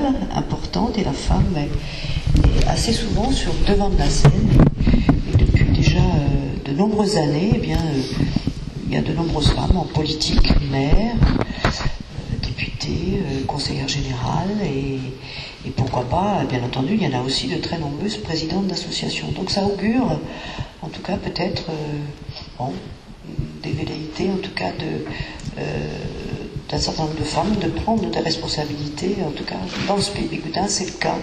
sociale importante et la femme est assez souvent sur le devant de la scène. Et depuis déjà de nombreuses années, il y a de nombreuses femmes en politique, maires, députées, conseillères générales et pourquoi pas, bien entendu, il y en a aussi de très nombreuses présidentes d'associations. Donc ça augure, en tout cas peut-être, des velléités, en tout cas d'un certain nombre de femmes de prendre des responsabilités, en tout cas dans ce pays Bigoudin, c'est le cas.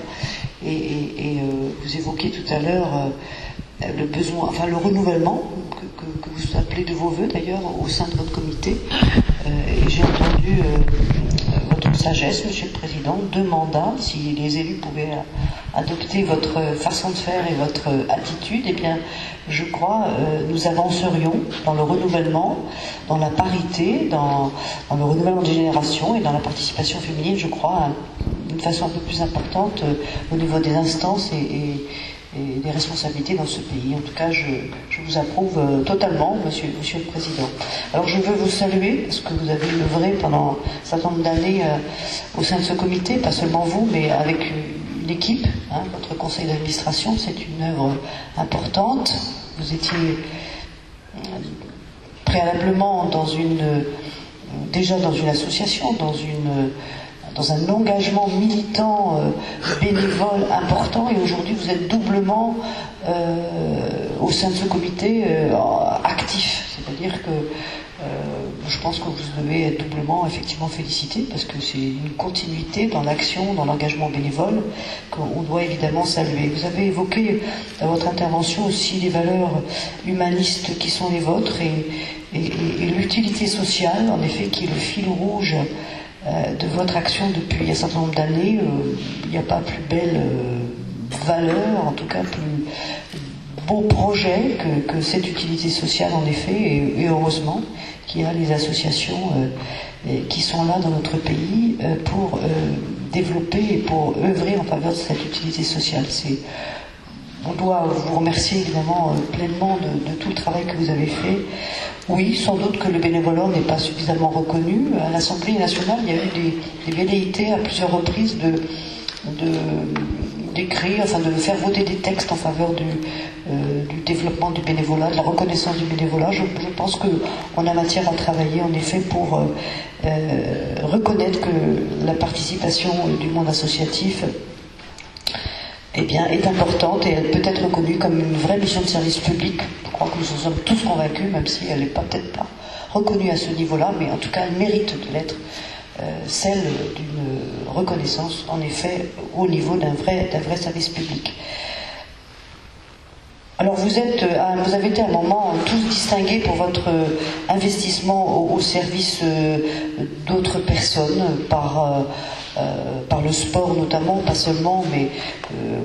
Et vous évoquiez tout à l'heure le besoin, enfin le renouvellement que vous appelez de vos voeux d'ailleurs au sein de votre comité. Et j'ai entendu votre sagesse, Monsieur le Président, 2 mandats. Si les élus pouvaient adopter votre façon de faire et votre attitude, eh bien, je crois, nous avancerions dans le renouvellement, dans la parité, dans le renouvellement des générations et dans la participation féminine, je crois, d'une façon un peu plus importante au niveau des instances et des responsabilités dans ce pays. En tout cas, je vous approuve totalement, monsieur le Président. Alors, je veux vous saluer, parce que vous avez œuvré pendant un certain nombre d'années au sein de ce comité, pas seulement vous, mais avec une équipe, votre conseil d'administration, c'est une œuvre importante. Vous étiez préalablement déjà dans une association, dans un engagement militant bénévole important, et aujourd'hui vous êtes doublement au sein de ce comité actif. C'est-à-dire que je pense que vous devez être doublement effectivement félicité, parce que c'est une continuité dans l'action, dans l'engagement bénévole qu'on doit évidemment saluer. Vous avez évoqué dans votre intervention aussi les valeurs humanistes qui sont les vôtres et l'utilité sociale, en effet, qui est le fil rouge de votre action depuis un certain nombre d'années. Il n'y a pas plus belle valeur, en tout cas plus beau projet que cette utilité sociale, en effet, et heureusement qu'il y a les associations qui sont là dans notre pays pour développer et pour œuvrer en faveur de cette utilité sociale. On doit vous remercier évidemment pleinement de tout le travail que vous avez fait. Oui, sans doute que le bénévolat n'est pas suffisamment reconnu. À l'Assemblée nationale, il y a eu des velléités à plusieurs reprises d'écrire, enfin de faire voter des textes en faveur du développement du bénévolat, de la reconnaissance du bénévolat. Je pense qu'on a matière à travailler en effet pour reconnaître que la participation du monde associatif est importante et elle peut être reconnue comme une vraie mission de service public. Je crois que nous en sommes tous convaincus, même si elle n'est peut-être pas reconnue à ce niveau-là, mais en tout cas elle mérite de l'être, celle d'une reconnaissance, en effet, au niveau d'un vrai service public. Alors vous avez été à un moment tous distingués pour votre investissement au service d'autres personnes par le sport notamment, pas seulement, mais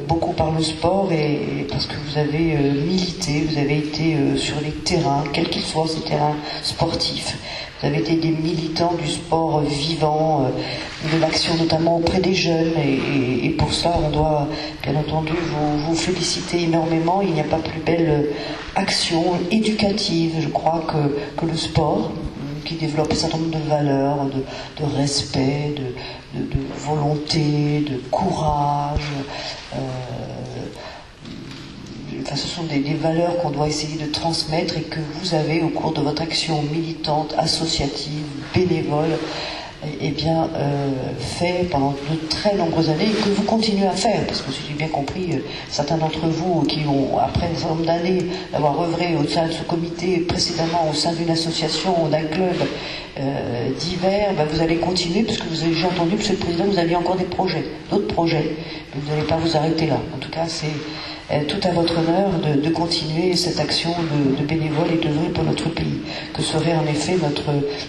beaucoup par le sport, et parce que vous avez milité, vous avez été sur les terrains, quels qu'ils soient ces terrains sportifs. Vous avez été des militants du sport vivant, de l'action notamment auprès des jeunes, et pour ça on doit bien entendu vous féliciter énormément. Il n'y a pas plus belle action éducative, je crois, que le sport, qui développe un certain nombre de valeurs, de respect, de volonté, de courage. Enfin, ce sont des valeurs qu'on doit essayer de transmettre et que vous avez, au cours de votre action militante, associative, bénévole, fait pendant de très nombreuses années, et que vous continuez à faire, parce que si j'ai bien compris, certains d'entre vous qui ont, après un certain nombre d'années d'avoir œuvré au sein de ce comité, précédemment au sein d'une association, d'un club divers, vous allez continuer, parce que j'ai entendu, Monsieur le Président, vous aviez encore d'autres projets, mais vous n'allez pas vous arrêter là. En tout cas, c'est tout à votre honneur de continuer cette action de bénévole et d'œuvrer pour notre pays. Que serait en effet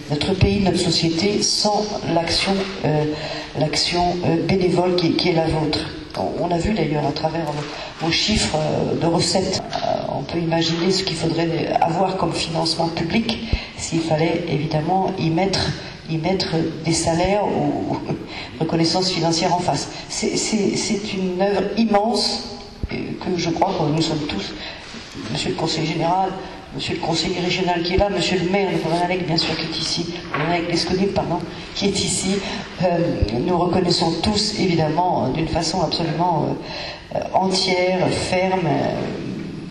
notre pays, notre société, sans l'action bénévole qui est la vôtre. On a vu d'ailleurs à travers vos chiffres de recettes, on peut imaginer ce qu'il faudrait avoir comme financement public s'il fallait évidemment y mettre des salaires ou reconnaissance financière en face. C'est une œuvre immense que je crois que nous sommes tous, Monsieur le Conseiller Général, monsieur le conseiller régional qui est là, monsieur le maire de Pont-Lanalec, bien sûr, qui est ici, qui est ici, nous reconnaissons tous, évidemment, d'une façon absolument entière, ferme,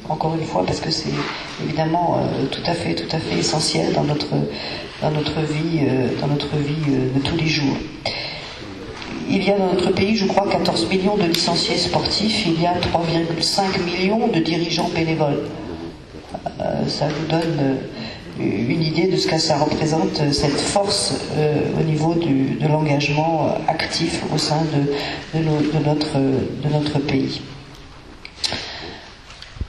encore une fois, parce que c'est évidemment tout à fait essentiel dans notre vie de tous les jours. Il y a dans notre pays, je crois, 14 millions de licenciés sportifs, il y a 3,5 millions de dirigeants bénévoles. Ça vous donne une idée de ce que ça représente, cette force au niveau de l'engagement actif au sein de notre pays.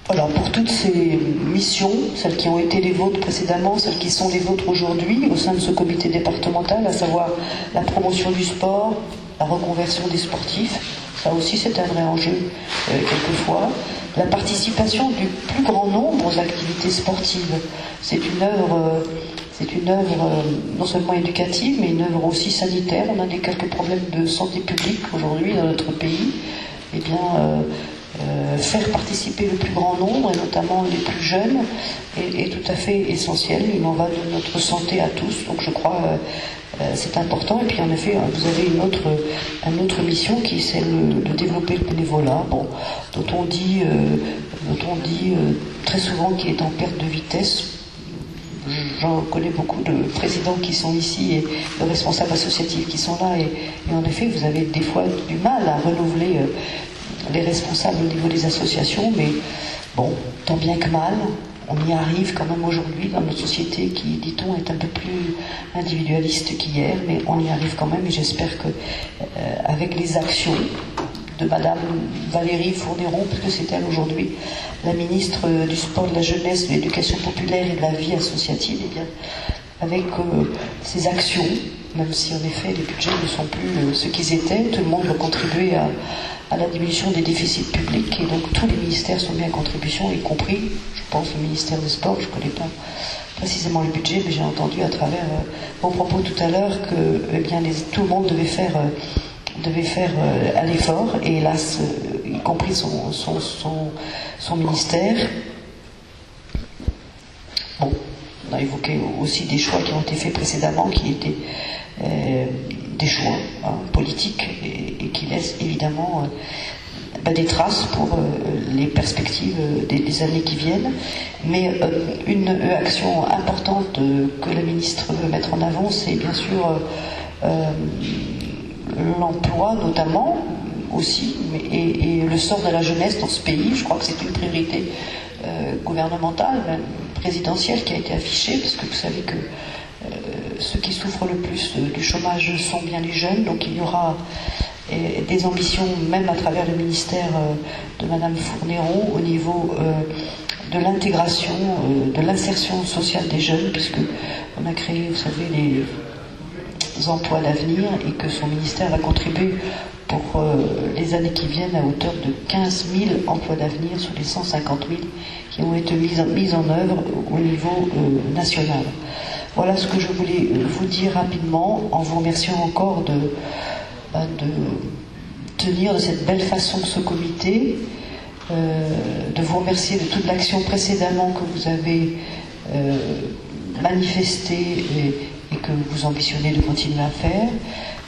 Alors pour toutes ces missions, celles qui ont été les vôtres précédemment, celles qui sont les vôtres aujourd'hui au sein de ce comité départemental, à savoir la promotion du sport, la reconversion des sportifs, ça aussi c'est un vrai enjeu quelquefois, la participation du plus grand nombre aux activités sportives. C'est une œuvre non seulement éducative, mais une œuvre aussi sanitaire. On a quelques problèmes de santé publique aujourd'hui dans notre pays. Eh bien, faire participer le plus grand nombre, et notamment les plus jeunes, est tout à fait essentiel. Il en va de notre santé à tous, donc je crois c'est important. Et puis en effet, vous avez une autre mission qui est celle de développer le bénévolat, dont on dit très souvent qu'il est en perte de vitesse. J'en connais beaucoup de présidents qui sont ici et de responsables associatifs qui sont là, et en effet vous avez des fois du mal à renouveler les responsables au niveau des associations, mais bon, tant bien que mal, on y arrive quand même aujourd'hui dans notre société qui, dit-on, est un peu plus individualiste qu'hier, mais on y arrive quand même, et j'espère que avec les actions de Madame Valérie Fourniron, parce que c'est elle aujourd'hui, la ministre du Sport, de la Jeunesse, de l'Éducation populaire et de la vie associative, et bien, avec ces actions, même si en effet les budgets ne sont plus ce qu'ils étaient, tout le monde va contribuer à la diminution des déficits publics, et donc tous les ministères sont mis en contribution, y compris, je pense, le ministère des Sports. Je ne connais pas précisément le budget, mais j'ai entendu à travers vos propos tout à l'heure que eh bien, tout le monde devait faire un effort, et hélas, y compris son ministère. Bon, on a évoqué aussi des choix qui ont été faits précédemment, qui étaient des choix politiques, et qui laissent évidemment des traces pour les perspectives des années qui viennent. Mais une action importante que la ministre veut mettre en avant, c'est bien sûr l'emploi notamment aussi, et le sort de la jeunesse dans ce pays. Je crois que c'est une priorité gouvernementale, même présidentielle, qui a été affichée, parce que vous savez que ceux qui souffrent le plus du chômage sont bien les jeunes, donc il y aura des ambitions, même à travers le ministère de Madame Fourniron, au niveau de l'intégration, de l'insertion sociale des jeunes, puisque on a créé, vous savez, les emplois d'avenir, et que son ministère va contribuer pour les années qui viennent à hauteur de 15 000 emplois d'avenir sur les 150 000 qui ont été mis en œuvre au niveau national. Voilà ce que je voulais vous dire rapidement, en vous remerciant encore de tenir de cette belle façon ce comité, de vous remercier de toute l'action précédemment que vous avez manifestée et que vous ambitionnez de continuer à faire,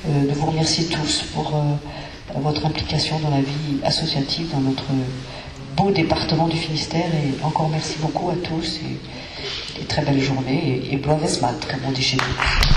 de vous remercier tous pour votre implication dans la vie associative dans notre beau département du Finistère, et encore merci beaucoup à tous, et très belle journée, et bloaves mat, comme on dit chez nous.